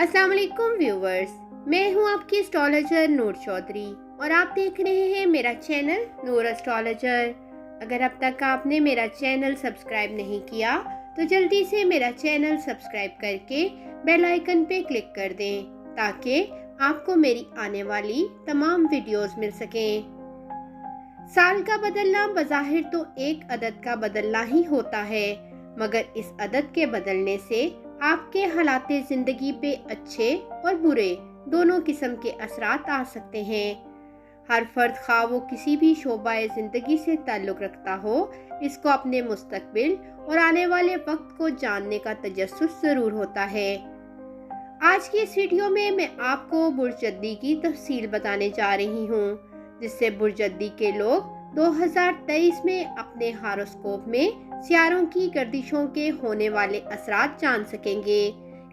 अस्सलाम वालेकुम व्यूवर्स, मैं हूं आपकी एस्ट्रोलॉजर नूर चौधरी और आप देख रहे हैं मेरा चैनल नूर एस्ट्रोलॉजर। अगर अब तक आपने मेरा चैनल सब्सक्राइब नहीं किया तो जल्दी से मेरा चैनल सब्सक्राइब करके बेल आइकन पे क्लिक कर दें ताकि आपको मेरी आने वाली तमाम वीडियोस मिल सकें। साल का बदलना बज़ाहिर तो एक अदद का बदलना ही होता है, मगर इस अदद के बदलने से आपके हालाते जिंदगी पे अच्छे और बुरे दोनों किस्म के असरात आ सकते हैं। हर फर्द खा वो किसी भी शोबाए जिंदगी से ताल्लुक़ रखता हो, इसको अपने मुस्तकबिल और आने वाले वक्त को जानने का तजस्सुस ज़रूर होता है। आज की इस वीडियो में मैं आपको बुर्जद्दी की तफसील बताने जा रही हूँ, जिससे बुर्जद्दी के लोग 2023 में अपने हारोस्कोप में सियारों की गर्दिशों के होने वाले असरात जान सकेंगे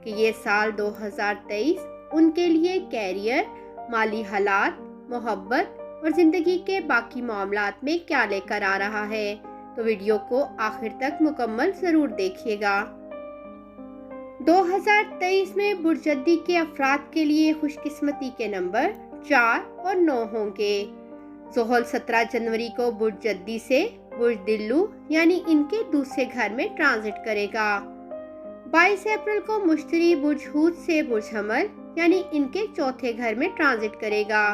कि ये साल 2023 उनके लिए कैरियर, माली हालात, मोहब्बत और ज़िंदगी के बाकी मामलात में क्या लेकर आ रहा है। तो वीडियो को आखिर तक मुकम्मल ज़रूर देखिएगा। 2023 में बुर्जद्दी के अफराद के लिए खुशकिस्मती के नंबर 4 और 9 होंगे। ज़ोहल 17 जनवरी को बुर्जद्दी से बुर्ज दिल्लू यानी इनके दूसरे घर में ट्रांजिट करेगा। 22 अप्रैल को मुश्तरी बुर्ज हूत से बुर्ज हमल यानी इनके चौथे घर में ट्रांजिट करेगा।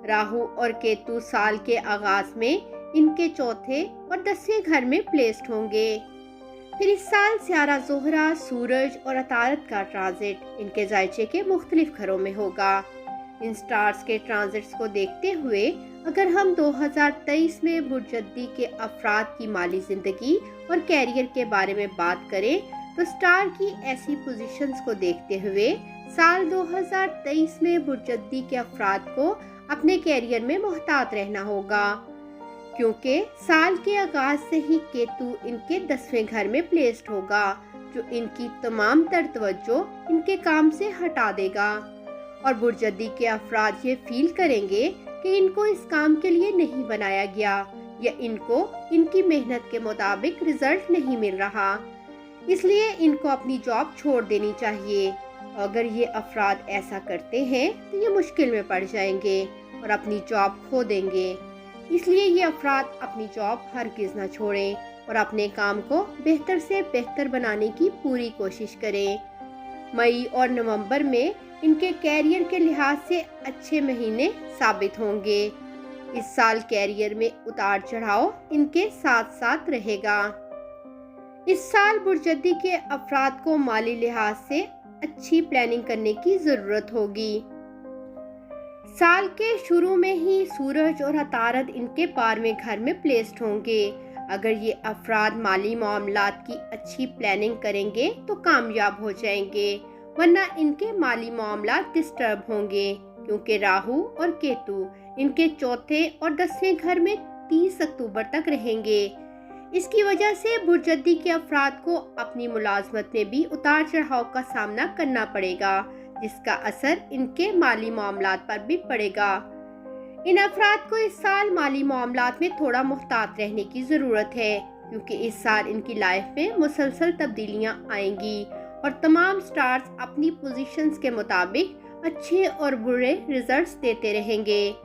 राहु और केतु साल के आगाज में इनके चौथे और 10वें घर में प्लेस्ड होंगे। फिर इस साल सियारा, ज़ोहरा, सूरज और अतारत का ट्रांजिट इनके जायचे के मुख्तलिफ घरों में होगा। इन स्टार्स के ट्रांजिट्स को देखते हुए अगर हम 2023 में बुर्जद्दी के अफराद की माली जिंदगी और कैरियर के बारे में बात करें तो स्टार की ऐसी पोजीशंस को देखते हुए साल 2023 में बुर्जद्दी के अफराद को अपने कैरियर में मोहतात रहना होगा, क्योंकि साल के आगाज से ही केतु इनके 10वें घर में प्लेस्ड होगा, जो इनकी तमाम तर तवज्जो इनके काम से हटा देगा और बुर्जद्दी के अफराद ये फील करेंगे कि इनको इस काम के लिए नहीं बनाया गया या इनको इनकी मेहनत के मुताबिक रिजल्ट नहीं मिल रहा, इसलिए इनको अपनी जॉब छोड़ देनी चाहिए। अगर ये अफराद ऐसा करते हैं तो ये मुश्किल में पड़ जाएंगे और अपनी जॉब खो देंगे। इसलिए ये अफराद अपनी जॉब हरगिज़ न छोड़ें और अपने काम को बेहतर से बेहतर बनाने की पूरी कोशिश करें। मई और नवंबर में इनके कैरियर के लिहाज से अच्छे महीने साबित होंगे। इस साल कैरियर में उतार चढ़ाव इनके साथ साथ रहेगा। इस साल बुर्जद्दी के अफराद को माली लिहाज से अच्छी प्लानिंग करने की जरूरत होगी। साल के शुरू में ही सूरज और अतारत इनके 12वें घर में प्लेस्ड होंगे। अगर ये अफराद माली मामलात की अच्छी प्लानिंग करेंगे तो कामयाब हो जाएंगे, वरना इनके माली मामलात डिस्टर्ब होंगे, क्योंकि राहु और केतु इनके चौथे और 10वें घर में 30 अक्टूबर तक रहेंगे। इसकी वजह से बुर्जद्दी के अफराद को अपनी मुलाजमत में भी उतार चढ़ाव का सामना करना पड़ेगा, जिसका असर इनके माली मामलात पर भी पड़ेगा। इन अफराद को इस साल माली मामलात में थोड़ा मुहतात रहने की ज़रूरत है, क्योंकि इस साल इनकी लाइफ में मुसलसल तब्दीलियां आएंगी और तमाम स्टार्स अपनी पोजीशंस के मुताबिक अच्छे और बुरे रिजल्ट्स देते रहेंगे।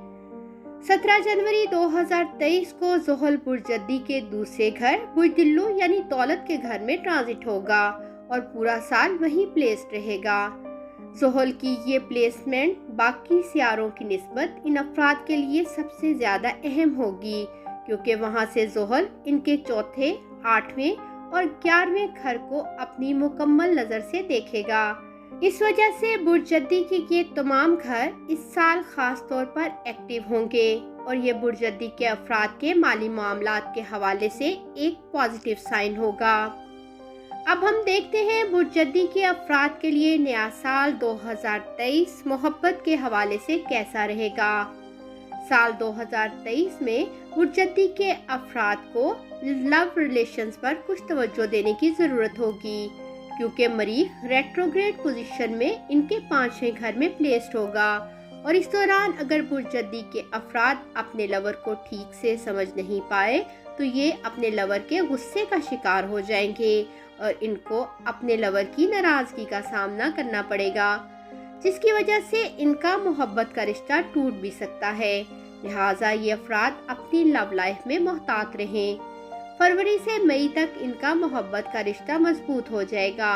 17 जनवरी 2023 को ज़ोहल बुर्जद्दी के दूसरे घर बुर्ज दिल्लू यानी दौलत के घर में ट्रांजिट होगा और पूरा साल वहीं प्लेस्ड रहेगा। ज़ोहल की ये प्लेसमेंट बाकी सियारों की निस्बत इन अफराद के लिए सबसे ज़्यादा अहम होगी, क्योंकि वहाँ से ज़ोहल इनके चौथे, 8वें और 11वें घर को अपनी मुकम्मल नज़र से देखेगा। इस वजह से बुर्जद्दी के ये तमाम घर इस साल खास तौर पर एक्टिव होंगे और ये बुर्जद्दी के अफराद के माली मामलात के हवाले से एक पॉजिटिव साइन होगा। अब हम देखते हैं बुर्जद्दी के अफराद के लिए नया साल 2023 मोहब्बत के हवाले से कैसा रहेगा। साल 2023 में बुर्जद्दी के अफराद को लव रिलेशंस पर कुछ तवज्जो देने की ज़रूरत होगी, क्योंकि मरीख रेट्रोग्रेड पोजीशन में इनके 5वें घर में प्लेस्ड होगा और इस दौरान अगर बुर्जद्दी के अफराद अपने लवर को ठीक से समझ नहीं पाए तो ये अपने लवर के गुस्से का शिकार हो जाएंगे और इनको अपने लवर की नाराज़गी का सामना करना पड़ेगा। जिसकी वजह से इनका मोहब्बत का रिश्ता टूट भी सकता है। लिहाजा ये अफराद अपनी लव लाइफ में मोहतात रहें। फरवरी से मई तक इनका मोहब्बत का रिश्ता मजबूत हो जाएगा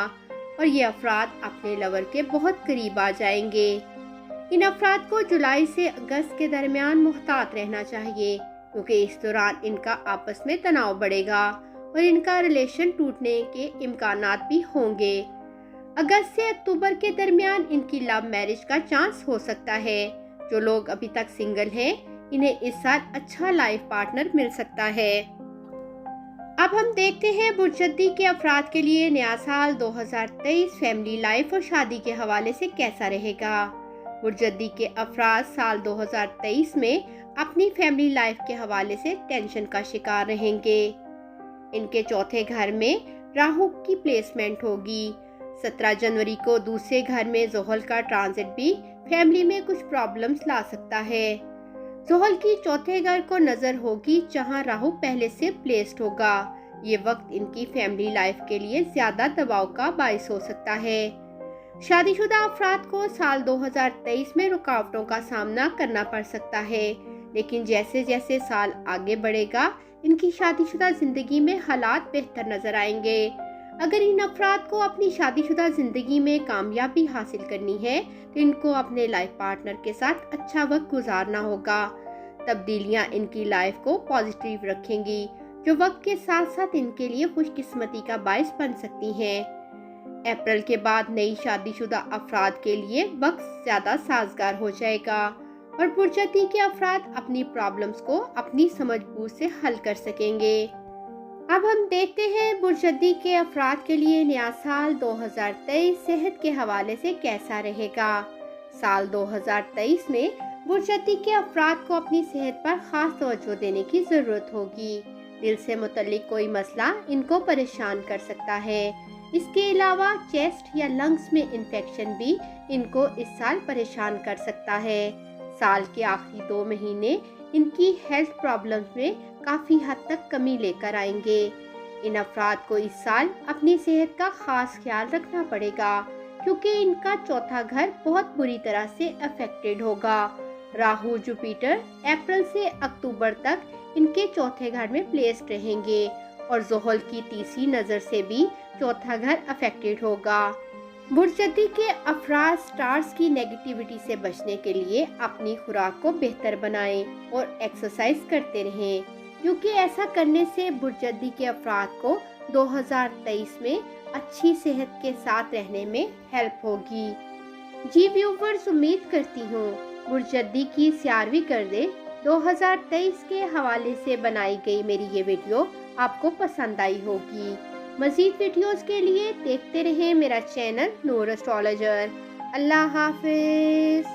और ये अफराद अपने लवर के बहुत करीब आ जाएंगे। इन अफराद को जुलाई से अगस्त के दरमियान मोहतात रहना चाहिए, क्योंकि इस दौरान इनका आपस में तनाव बढ़ेगा और इनका रिलेशन टूटने के इम्कानात भी होंगे। अगस्त से अक्टूबर के दरमियान इनकी लव मैरिज का चांस हो सकता है। जो लोग अभी तक सिंगल हैं, इन्हें इस साल अच्छा लाइफ पार्टनर मिल सकता है। अब हम देखते हैं बुर्जद्दी के अफराद के लिए नया साल 2023 फैमिली लाइफ और शादी के हवाले से कैसा रहेगा। बुर्जद्दी के अफराद साल 2023 में अपनी फैमिली लाइफ के हवाले से टेंशन का शिकार रहेंगे। इनके चौथे घर में राहु की प्लेसमेंट होगी। 17 जनवरी को दूसरे घर में जोहल का ट्रांजिट भी फैमिली में कुछ प्रॉब्लम्स ला सकता है। जोहल की चौथे घर को नजर होगी, जहां राहु पहले से प्लेस्ड होगा। ये वक्त इनकी फैमिली लाइफ के लिए ज्यादा दबाव का बाइस हो सकता है। शादीशुदा अफराद को साल 2023 में रुकावटों का सामना करना पड़ सकता है, लेकिन जैसे जैसे साल आगे बढ़ेगा इनकी शादीशुदा जिंदगी में हालात बेहतर नजर आएंगे। अगर इन अफराद को अपनी शादीशुदा जिंदगी में कामयाबी हासिल करनी है तो इनको अपने लाइफ पार्टनर के साथ अच्छा वक्त गुजारना होगा। तब्दीलियां इनकी लाइफ को पॉजिटिव रखेंगी, जो वक्त के साथ साथ इनके लिए खुशकिस्मती का बायस बन सकती हैं। अप्रैल के बाद नई शादीशुदा अफराद के लिए वक्त ज्यादा साजगार हो जाएगा और बुर्जद्दी के अफराद अपनी प्रॉब्लम्स को अपनी समझबूझ से हल कर सकेंगे। अब हम देखते हैं बुर्जद्दी के अफराद के लिए नया साल 2023 सेहत के हवाले से कैसा रहेगा। साल 2023 में बुर्जद्दी के अफराद को अपनी सेहत पर खास तवज्जो देने की जरूरत होगी। दिल से मुतल्लिक कोई मसला इनको परेशान कर सकता है। इसके अलावा चेस्ट या लंग्स में इन्फेक्शन भी इनको इस साल परेशान कर सकता है। साल के आखिरी 2 महीने इनकी हेल्थ प्रॉब्लम्स में काफ़ी हद तक कमी लेकर आएंगे। इन अफराद को इस साल अपनी सेहत का खास ख्याल रखना पड़ेगा, क्योंकि इनका चौथा घर बहुत बुरी तरह से अफेक्टेड होगा। राहु जुपिटर अप्रैल से अक्टूबर तक इनके चौथे घर में प्लेस्ड रहेंगे और जोहल की तीसरी नज़र से भी चौथा घर अफेक्टेड होगा। बुर्जद्दी के अफराद स्टार्स की नेगेटिविटी से बचने के लिए अपनी खुराक को बेहतर बनाएं और एक्सरसाइज करते रहें, क्योंकि ऐसा करने से बुर्जद्दी के अफराद को 2023 में अच्छी सेहत के साथ रहने में हेल्प होगी। जी व्यूवर्स, उम्मीद करती हूँ बुर्जद्दी की 11वीं गर्दे 2023 के हवाले से बनाई गई मेरी ये वीडियो आपको पसंद आई होगी। मज़ीद वीडियोस के लिए देखते रहें मेरा चैनल नूर एस्ट्रोलॉजर। अल्लाह हाफिज़।